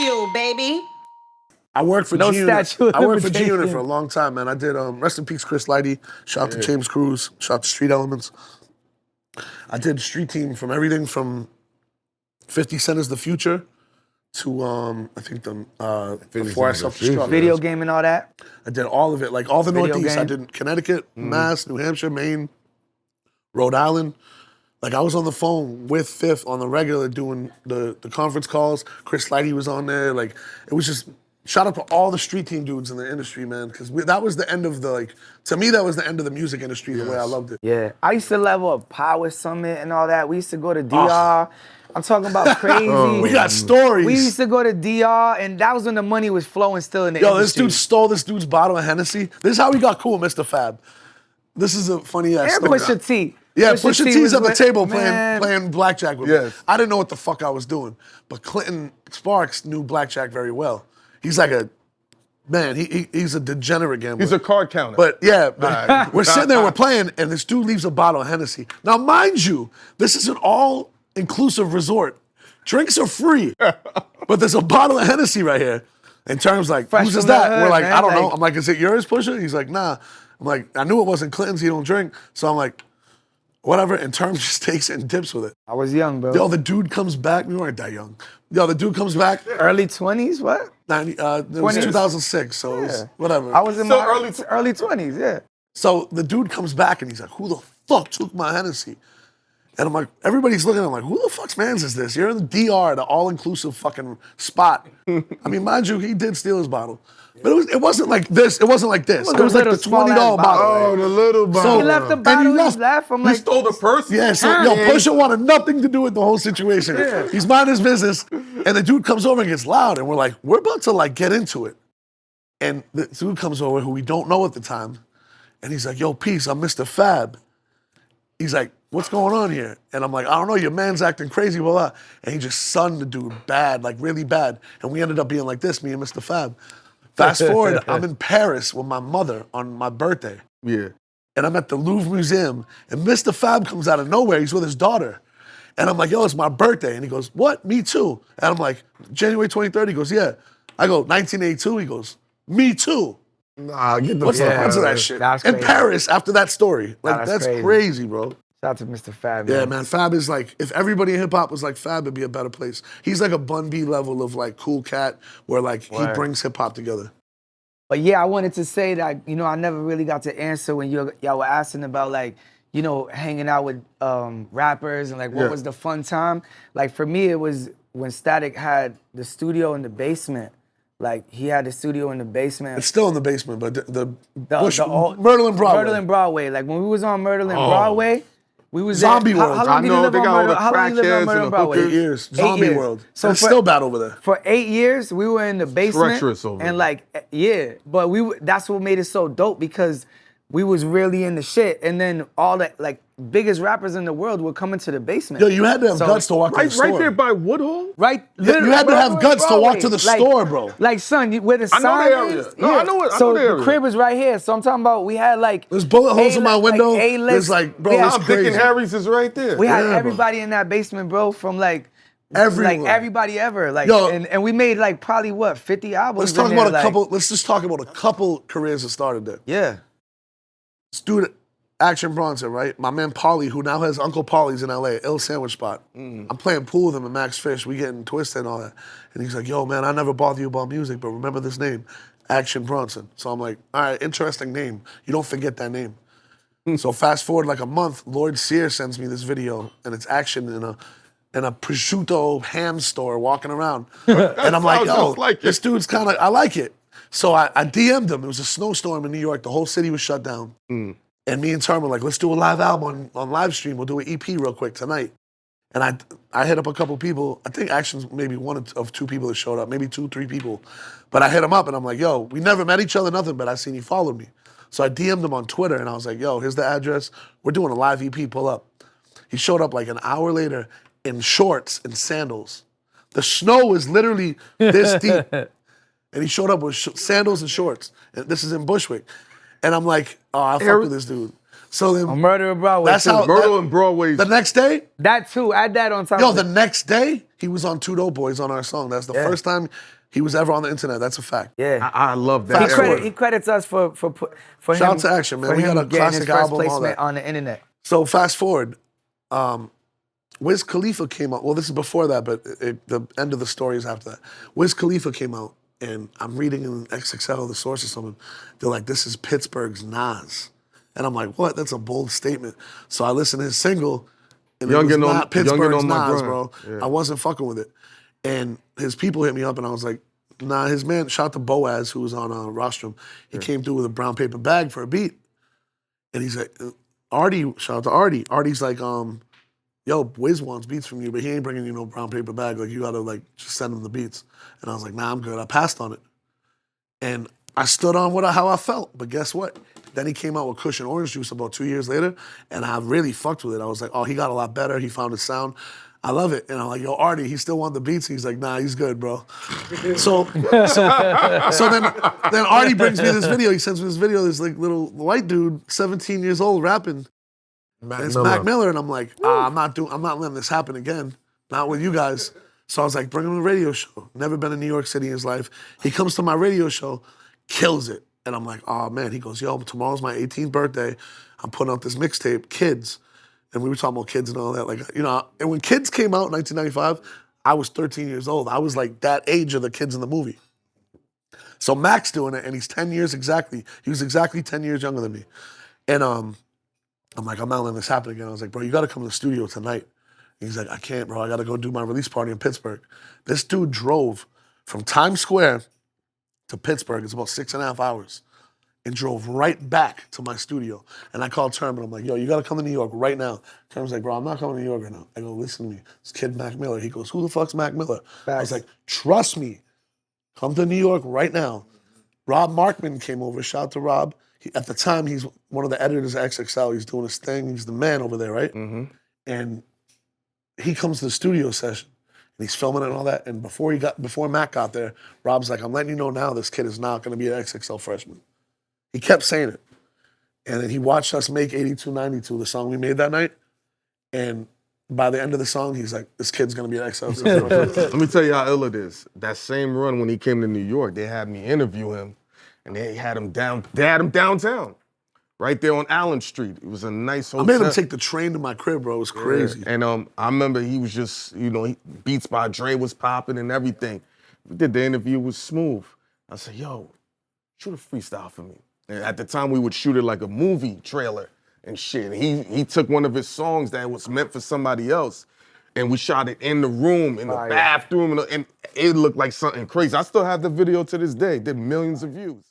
Bagfuel, baby. I worked for No G-Unit. statute of I worked for limitation. G-Unit for a long time, man. I did, rest in peace, Chris Lighty. Shout out to James Cruz. Shout out to Street Elements. I did street team from everything from 50 Cent is the Future to, I think Before I Self-Destruct. Video game and all that. I did all of it, like all the Video Northeast. I game. did Connecticut, Mass, New Hampshire, Maine, Rhode Island. Like I was on the phone with Fifth on the regular doing the conference calls. Chris Lighty was on there. Like it was just shout out to all the street team dudes in the industry, man. Because that was the end of the to me that was the end of the music industry the way I loved it. Yeah, I used to level up Power Summit and all that. We used to go to DR. I'm talking about crazy. We got stories. We used to go to DR, and that was when the money was flowing still in the industry. This dude stole this dude's bottle of Hennessy. This is how we got cool, Mr. Fab. This is a funny ass And story. Pusha T. Yeah, Pusha T's was at the with- table man. playing blackjack with me. Yes. I didn't know what the fuck I was doing, but Clinton Sparks knew blackjack very well. He's like he's a degenerate gambler. He's a card counter. But yeah, Right. we're sitting there, we're playing, and this dude leaves a bottle of Hennessy. Now, mind you, this is an all-inclusive resort. Drinks are free, but there's a bottle of Hennessy right here. And Term's like, Fresh whose is from the that? hood, We're like, man, I don't know. like- I'm like, is it yours, Pusha? He's like, nah. I'm like, I knew it wasn't Clinton's, he don't drink. So I'm like, whatever, and Term just takes it and dips with it. I was young, bro. Yo, the dude comes back, we weren't that young. Yo, the dude comes back, Early 20s, what? it was 20s. 2006, so it was whatever. I was in So my early early 20s, yeah. So the dude comes back and he's like, who the fuck took my Hennessy? And I'm like, everybody's looking at him like, who the fuck's man's is this? You're in the DR, the all-inclusive fucking spot. I mean, mind you, he did steal his bottle. But it wasn't like this. It wasn't like this. It was like the $20 small-ass bottle. Oh, the little bottle. He left the And bottle, he he left. left. I'm He like, stole the purse? Yeah, so yo, Pusha wanted nothing to do with the whole situation. He's minding his business, and the dude comes over and gets loud, and we're like, we're about to get into it. And the dude comes over who we don't know at the time, and he's like, yo, peace, I'm Mr. Fab. He's like, what's going on here? And I'm like, I don't know, your man's acting crazy, blah, blah. And he just sunned the dude bad, like really bad. And we ended up being like this, me and Mr. Fab. Fast forward, I'm in Paris with my mother on my birthday. Yeah. And I'm at the Louvre Museum, and Mr. Fab comes out of nowhere. He's with his daughter. And I'm like, yo, it's my birthday. And he goes, what? Me too. And I'm like, January 23rd? He goes, yeah. I go, 1982? He goes, me too. Nah, get the What's the fuck odds of out that of shit? That's In crazy. Paris, after that story. Like, That's that's crazy. crazy, bro. shout out to Mr. Fab, Yeah, man, Fab is like, if everybody in hip-hop was like Fab, it'd be a better place. He's like a Bun B level of like cool cat where like he Word. brings hip-hop together. But yeah, I wanted to say that, I never really got to answer when y'all were asking about like, hanging out with rappers and like what was the fun time. Like for me, it was when Statik had the studio in the basement. Like he had the studio in the basement. It's still in the basement, but the old- Myrtle and Broadway. Myrtle and Broadway. Like when we was on Myrtle and Broadway, we was Zombie there. World. How long I did you know, live they on got all Myrtle? the How long you live crackheads on Myrtle and and the Broadway? 8 years. 8 Zombie years. World. So And it's for- still bad over there. For 8 years, we were in the basement. Treacherous over and there. like, yeah, but that's what made it so dope because we was really in the shit. And then all the like biggest rappers in the world were coming to the basement. Yo, you had to have So- guts to walk to the Right, store. right there by Woodhull? Right? Yeah, you had to have guts to walk to the store, bro. Like, son, where the I know sign the area. is? No, I know it. I So know the the area. crib is right here. So I'm talking about we had like There's bullet holes in my window. A-list. There's like, bro, We had- it's I'm thinking crazy. Harry's is right there. We had Yeah, bro. everybody in that basement, bro, from like Everyone. everybody ever. Like Yo. and we made like probably what, 50 albums. Let's talk in about there, a like- couple. Let's just talk about a couple careers that started there. Yeah. This dude, Action Bronson, right? My man Paulie, who now has Uncle Paulie's in LA, Ill Sandwich Spot. I'm playing pool with him and Max Fish. We getting twisted and all that. And he's like, yo, man, I never bother you about music, but remember this name, Action Bronson. So I'm like, all right, interesting name. You don't forget that name. So fast forward like a month, Lloyd Sear sends me this video, and it's Action in a prosciutto ham store walking around. And I'm like, sounds yo, just like it. this dude's kind of, I like it. So I DM'd him. It was a snowstorm in New York. The whole city was shut down. And me and Term were like, let's do a live album on live stream. We'll do an EP real quick tonight. And I hit up a couple people. I think Action's maybe one of two people that showed up, maybe 2-3 people. But I hit him up and I'm like, yo, we never met each other, nothing, but I seen he followed me. So I DM'd him on Twitter and I was like, yo, here's the address. We're doing a live EP, pull up. He showed up like an hour later in shorts and sandals. The snow was literally this deep. And he showed up with sandals and shorts. And this is in Bushwick. And I'm like, oh, I fuck with this dude. So then, Murder and Broadway. that's too. how. Myrtle and Broadway. The next day, That too. Add that on top. yo, of the it. next day, he was on Two Dope Boys on our song. That's the first time he was ever on the internet. That's a fact. Yeah. I love that. He credits us for Shout him. out to Action, man. For We him got a getting his classic first album, all placement that. on the internet. So fast forward, Wiz Khalifa came out. Well, this is before that, but the end of the story is after that. Wiz Khalifa came out, and I'm reading in XXL, the source or something. They're like, this is Pittsburgh's Nas. And I'm like, what? That's a bold statement. So I listened to his single, and it was not Pittsburgh's Nas, bro. Yeah. I wasn't fucking with it. And his people hit me up, and I was like, nah, his man, shout out to Boaz, who was on Rostrum. He came through with a brown paper bag for a beat. And he's like, Artie, shout out to Artie. Artie's like, yo, Wiz wants beats from you, but he ain't bringing you no brown paper bag. Like, you gotta like just send him the beats. And I was like, nah, I'm good. I passed on it. And I stood on how I felt. But guess what? Then he came out with Kush and Orange Juice about 2 years later, and I really fucked with it. I was like, oh, he got a lot better. He found his sound. I love it. And I'm like, yo, Artie, he still want the beats? He's like, nah, he's good, bro. So then Artie brings me this video. He sends me this video, this like little white dude, 17 years old, rapping. It's Mac Miller. And I'm like, I'm not letting this happen again. Not with you guys. So I was like, bring him to a radio show. Never been in New York City in his life. He comes to my radio show, kills it. And I'm like, oh man. He goes, yo, tomorrow's my 18th birthday. I'm putting out this mixtape, Kids. And we were talking about Kids and all that. Like, you know, and when Kids came out in 1995, I was 13 years old. I was like that age of the kids in the movie. So Mac's doing it, and he's 10 years exactly. He was exactly 10 years younger than me. And I'm like, I'm not letting this happen again. I was like, bro, you got to come to the studio tonight. And he's like, I can't, bro. I got to go do my release party in Pittsburgh. This dude drove from Times Square to Pittsburgh. It's about 6.5 hours. And drove right back to my studio. And I called Term, and I'm like, yo, you gotta come to New York right now. Term's like, bro, I'm not coming to New York right now. I go, listen to me. This kid, Mac Miller. He goes, who the fuck's Mac Miller? I was like, trust me. Come to New York right now. Rob Markman came over. Shout out to Rob. At the time, he's one of the editors at XXL. He's doing his thing. He's the man over there, right? Mm-hmm. And he comes to the studio session. And he's filming it and all that. And before Mac got there, Rob's like, I'm letting you know now this kid is not gonna be an XXL freshman. He kept saying it. And then he watched us make 8292, the song we made that night. And by the end of the song, he's like, this kid's gonna be an XL. Let me tell you how ill it is. That same run when he came to New York, they had me interview him, and they had him downtown, right there on Allen Street. It was a nice hotel. I made him take the train to my crib, bro. It was crazy. Yeah. And I remember he was just, Beats by Dre was popping and everything. We did the interview, it was smooth. I said, yo, shoot a freestyle for me. And at the time, we would shoot it like a movie trailer and shit. He took one of his songs that was meant for somebody else, and we shot it in the room, in the bathroom, and it looked like something crazy. I still have the video to this day. It did millions of views.